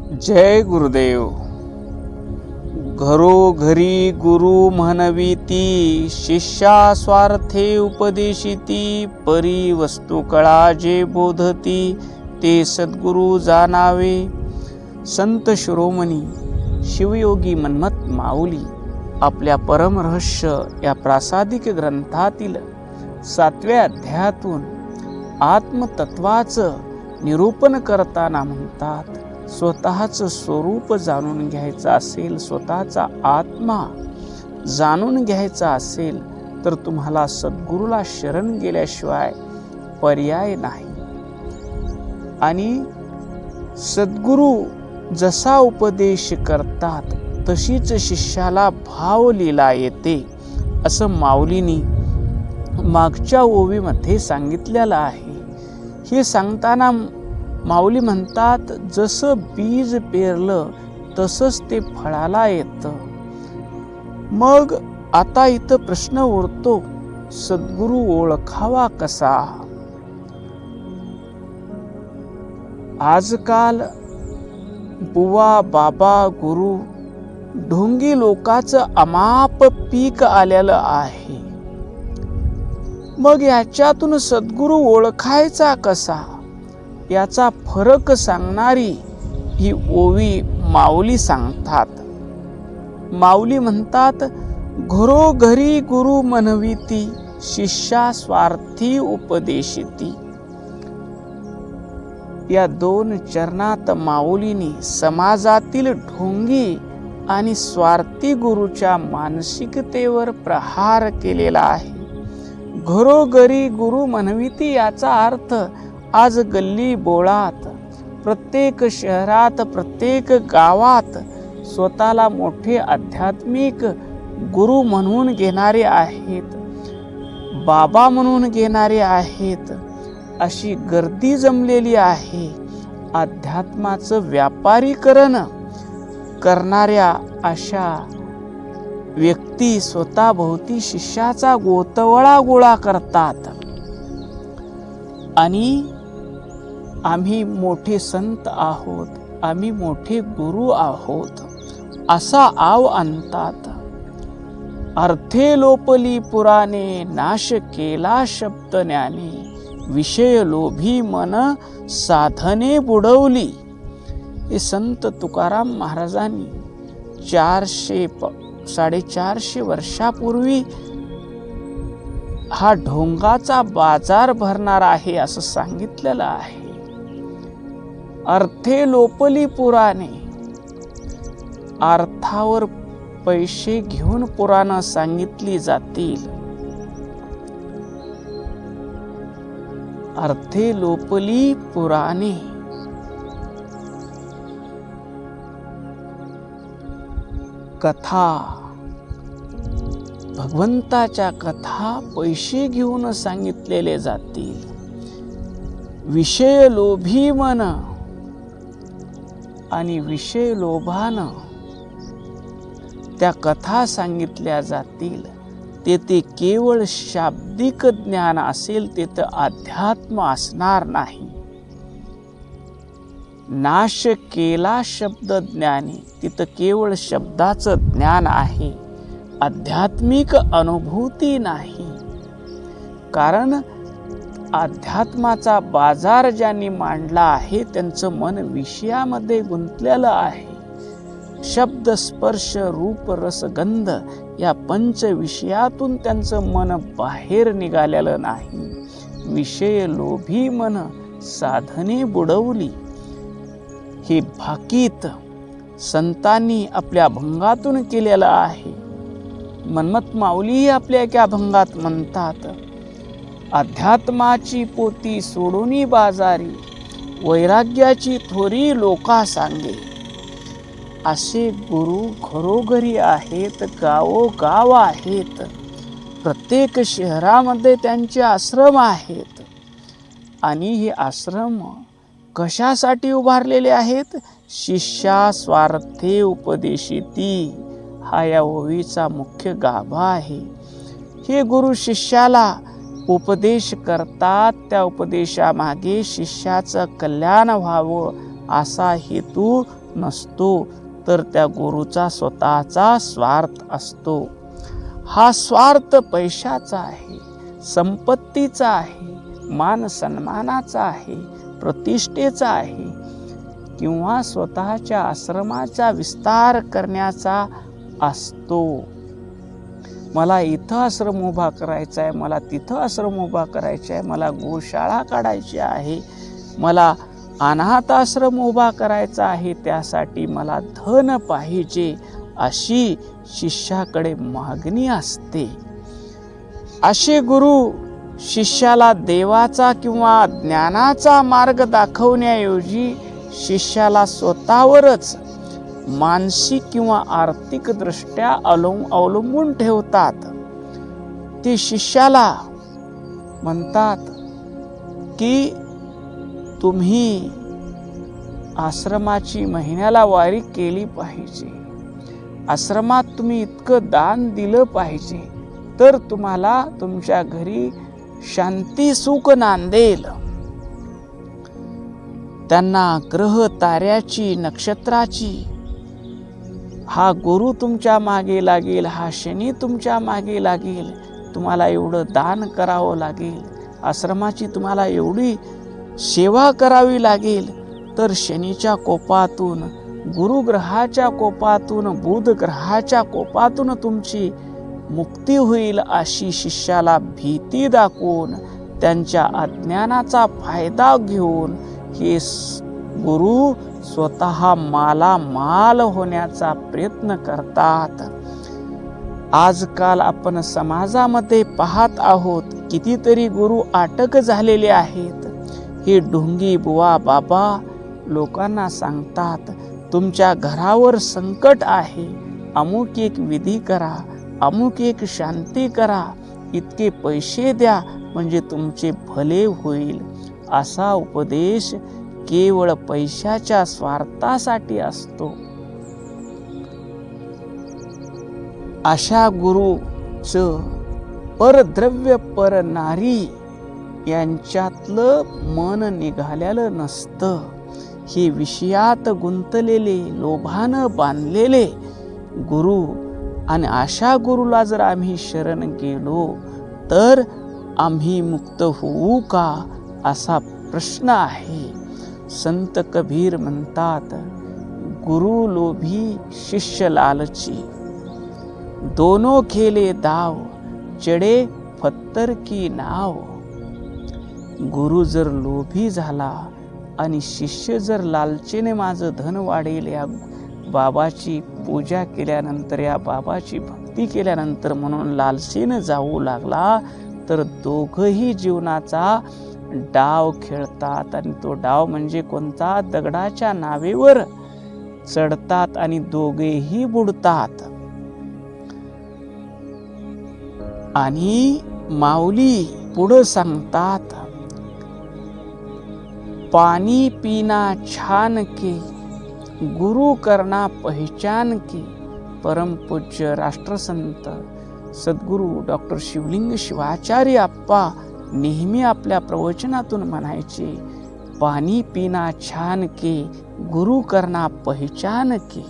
जय गुरुदेव. घरोघरी गुरु म्हणविती, शिष्या स्वार्थे उपदेशिती. परी वस्तू कळा जे बोधती, ते सद्गुरु जाणावे. संत शिरोमणी शिवयोगी मन्मथ माऊली आपल्या परमरहस्य या प्रासादिक ग्रंथातील 7व्या अध्यायातून आत्मतत्वाचं निरूपण करताना म्हणतात, स्वतःचं स्वरूप जाणून घ्यायचं असेल, स्वतःचा आत्मा जाणून घ्यायचा असेल तर तुम्हाला सद्गुरूला शरण गेल्याशिवाय पर्याय नाही. आणि सद्गुरू जसा उपदेश करतात तशीच शिष्याला भावलीला येते, असं माऊलींनी मागच्या ओवीमध्ये सांगितलेलं आहे. हे सांगताना माऊली म्हणतात, जसं बीज पेरलं तसंच ते फळाला येतं. मग आता इथं प्रश्न उरतो, सद्गुरू ओळखावा कसा? आजकाल बुवा बाबा गुरु ढोंगी लोकांचं अमाप पीक आलेलं आहे. मग याच्यातून सद्गुरू ओळखायचा कसा, याचा फरक सांगणारी ही ओवी माऊली सांगतात. माऊली म्हणतात, घरोघरी गुरु म्हणविती, शिष्या स्वार्थी उपदेशिती. या 2 चरणात माऊलींनी समाजातील ढोंगी आणि स्वार्थी गुरुच्या मानसिकतेवर प्रहार केलेला आहे. घरोघरी गुरु म्हणविती याचा अर्थ आज गल्ली बोळात, प्रत्येक शहरात, प्रत्येक गावात स्वतःला मोठे आध्यात्मिक गुरु म्हणून घेणारे आहेत, बाबा म्हणून घेणारे आहेत, अशी गर्दी जमलेली आहे. अध्यात्माचं व्यापारीकरण करणाऱ्या अशा व्यक्ती स्वतःभोवती शिष्याचा गोतवळा गोळा करतात आणि आम्ही मोठे संत आहोत, आम्ही मोठे गुरु आहोत, असा आव आणतात. अर्थे लोपली पुराणे, नाश केला शब्द ज्ञाने. विषय लोभी मन साधने बुडवली. हे संत तुकाराम महाराजांनी 400-450 वर्षापूर्वी हा ढोंगाचा बाजार भरणार आहे असं सांगितलेलं आहे. अर्थे लोपली पुराणे, अर्थावर पैसे घेऊन पुराणं सांगितली जातील. अर्थे लोपली पुराणे, कथा, भगवंताच्या कथा पैसे घेऊन सांगितलेले जातील. विषय लोभी मन आणि विषय लोभानं त्या कथा सांगितल्या जातील. ते केवळ शाब्दिक ज्ञान असेल, ते अध्यात्म असणार नाही. नाश केला शब्द ज्ञानी, तिथं केवळ शब्दाचं ज्ञान आहे, आध्यात्मिक अनुभूती नाही. कारण अध्यात्माचा बाजार ज्यांनी मांडला आहे त्यांचं मन विषयामध्ये गुंतलेलं आहे. शब्द स्पर्श रूप रस गंध या 5 विषयातून त्यांचं मन बाहेर निघालेलं नाही. विषय लोभी मन साधने बुडवली. हे भाकीत संतांनी आपल्या भंगातून केलेलं आहे. मन्मथ माऊली आपल्या एका भंगात म्हणतात, अध्यात्माची पोती सोडूनी बाजारी, वैराग्याची थोरी लोका सांगे. असे गुरु घरोघरी आहेत, गावोगाव आहेत, प्रत्येक शहरामध्ये त्यांचे आश्रम आहेत. आणि हे आश्रम कशासाठी उभारलेले आहेत? शिष्या स्वार्थे उपदेशिती, हा या ओवीचा मुख्य गाभा आहे. हे गुरु शिष्याला उपदेश करतात, त्या उपदेशामागे शिष्याचं कल्याण व्हावं असा हेतू नसतो, तर त्या गुरुचा स्वतःचा स्वार्थ असतो. हा स्वार्थ पैशाचा आहे, संपत्तीचा आहे, मान सन्मानाचा आहे, प्रतिष्ठेचा आहे, किंवा स्वतःच्या आश्रमाचा विस्तार करण्याचा असतो. मला इथं आश्रम उभा करायचा आहे, मला तिथं आश्रम उभा करायचा आहे, मला गोशाळा काढायची आहे, मला अनाथ आश्रम उभा करायचा आहे, त्यासाठी मला धन पाहिजे, अशी शिष्याकडे मागणी असते. असे गुरु शिष्याला देवाचा किंवा ज्ञानाचा मार्ग दाखवण्याऐवजी शिष्याला स्वतःवरच मानसिक किंवा आर्थिक दृष्ट्या अवलंबून ठेवतात. ते शिष्याला म्हणतात की तुम्ही आश्रमाची महिन्याला वारी केली पाहिजे, आश्रमात तुम्ही इतकं दान दिलं पाहिजे, तर तुम्हाला तुमच्या घरी शांती सुख नांदेल. त्यांना ग्रह ताऱ्याची, नक्षत्राची, हा गुरु तुमच्या मागे लागेल, हा शनी तुमच्या मागे लागेल, तुम्हाला एवढं दान करावं लागेल, आश्रमाची तुम्हाला एवढी सेवा करावी लागेल, तर शनीच्या कोपातून, गुरुग्रहाच्या कोपातून, बुध ग्रहाच्या कोपातून तुमची मुक्ती होईल, अशी शिष्याला भीती दाखवून, त्यांच्या अज्ञानाचा फायदा घेऊन हे गुरु स्वतः मालामाल होण्याचा प्रयत्न करतात. आजकाल आपण समाजामध्ये पाहत आहोत, कितीतरी गुरु अटक झालेले आहेत. हे ढोंगी बुवा बाबा लोकांना सांगतात, तुमच्या घरावर संकट आहे, अमुक एक विधी करा, अमुक एक शांती करा, इतके पैसे द्या म्हणजे तुमचे भले होईल. असा उपदेश केवळ पैशाच्या स्वार्थासाठी असतो. अशा गुरुचं परद्रव्य परनारी यांच्यातलं मन निघालेलं नसतं. हे विषयात गुंतलेले, लोभानं बांधलेले गुरु, आणि अशा गुरुला जर आम्ही शरण गेलो तर आम्ही मुक्त होऊ का, असा प्रश्न आहे. संत कबीर म्हणतात, गुरु लोभी शिष्य लालची, दोनों खेले दाव, चढे पत्थर की नाव. गुरु जर लोभी झाला आणि शिष्य जर लालचेने माझं धन वाढेल, या बाबाची पूजा केल्यानंतर, या बाबाची भक्ती केल्यानंतर म्हणून लालसेने जाऊ लागला, तर दोघंही जीवनाचा डाव खेळतात. आणि तो डाव म्हणजे कोणता, दगडाच्या नावेवर चढतात आणि दोघेही बुडतात. आणि माऊली पुढं सांगतात, पानी पीना छान के, गुरु करना पहचान के. परमपूज्य राष्ट्रसंत सद्गुरू डॉक्टर शिवलिंग शिवाचार्य अप्पा नेहमी आपल्या प्रवचनातून म्हणायचे, पानी पीना छान के, गुरु करना पहचान के.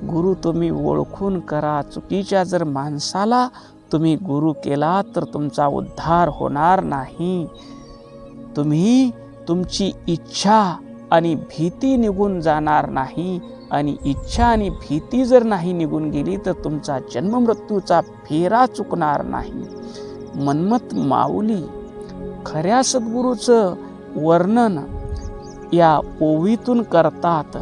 गुरु तुम्ही ओळखून करा. चुकीच्या जर माणसाला तुम्ही गुरु केला तर तुमचा उद्धार होणार नाही. तुम्ही तुमची इच्छा आणि भीती निघून जाणार नाही, आणि इच्छा आणि भीती जर नाही निघून गेली तर तुमचा जन्म मृत्यूचा फेरा चुकणार नाही. मन्मथ माऊली खऱ्या सद्गुरूचं वर्णन या ओवीतून करतात.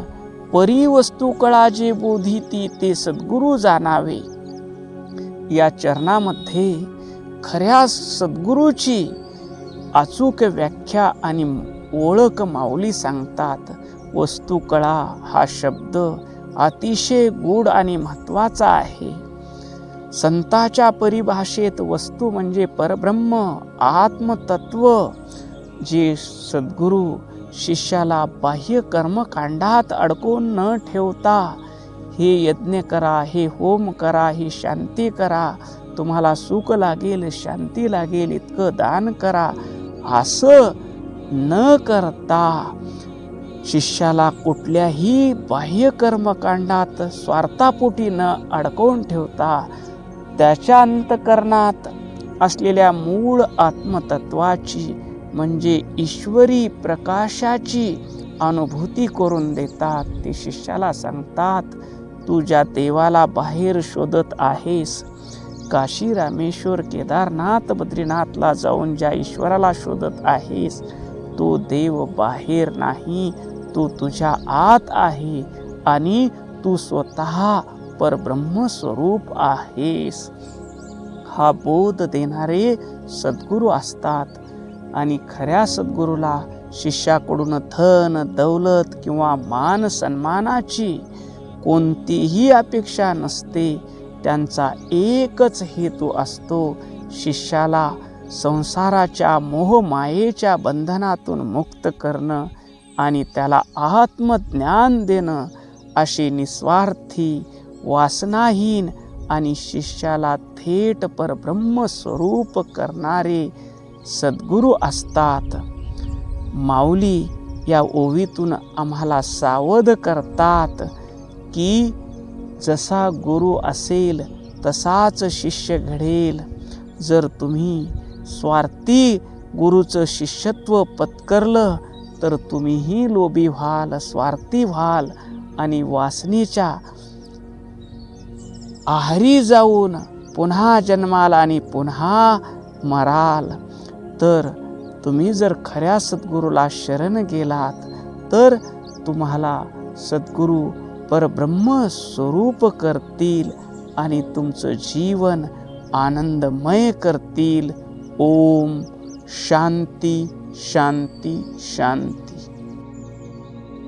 परी वस्तू कळा जे बोधिती, ते सद्गुरू जाणावे. या चरणामध्ये खऱ्या सद्गुरूची अचूक व्याख्या आणि ओळख माऊली सांगतात. वस्तू कळा हा शब्द अतिशय गूढ आणि महत्त्वाचा आहे. संताच्या परिभाषेत वस्तू म्हणजे परब्रह्म, आत्मतत्व, जे सद्गुरू शिष्याला बाह्य कर्मकांडात अडकवून न ठेवता, हे यज्ञ करा, हे होम करा, ही शांती करा, तुम्हाला सुख लागेल, शांती लागेल, इतकं दान करा, असं न करता शिष्याला कुठल्याही बाह्य कर्मकांडात स्वार्थापोटी न अडकवून ठेवता त्याच्या अंतःकरणात असलेल्या मूळ आत्मतत्वाची म्हणजे ईश्वरी प्रकाशाची अनुभूती करून देतात. ते शिष्याला सांगतात, तू ज्या देवाला बाहेर शोधत आहेस, काशी रामेश्वर केदारनाथ बद्रीनाथला जाऊन ज्या ईश्वराला शोधत आहेस, तो देव बाहेर नाही, तो तुझ्या आत आहे आणि तू स्वतः परब्रह्म स्वरूप आहेस. हा बोध देणारे सद्गुरू असतात आणि खऱ्या सद्गुरूला शिष्याकडून धन दौलत किंवा मान सन्मानाची कोणतीही अपेक्षा नसते. त्यांचा एकच हेतू असतो, शिष्याला संसाराच्या मोहमायेच्या बंधनातून मुक्त करणं आणि त्याला आत्मज्ञान देणं. असे निस्वार्थी, वासनाहीन आणि शिष्याला थेट परब्रह्म स्वरूप करणारे सद्गुरू असतात. माऊली या ओवीतून आम्हाला सावध करतात की जसा गुरु असेल तसाच शिष्य घडेल. जर तुम्ही स्वार्थी गुरुचं शिष्यत्व पत्करलं तर तुम्हीही लोभी व्हाल, स्वार्थी व्हाल आणि वासनेच्या आहारी जाऊन पुन्हा जन्माल आणि पुन्हा मराल. तर तुम्ही जर खऱ्या सद्गुरूला शरण गेलात तर तुम्हाला सद्गुरू परब्रह्म स्वरूप करतील आणि तुमचं जीवन आनंदमय करतील. ओम शांती शांती शांती.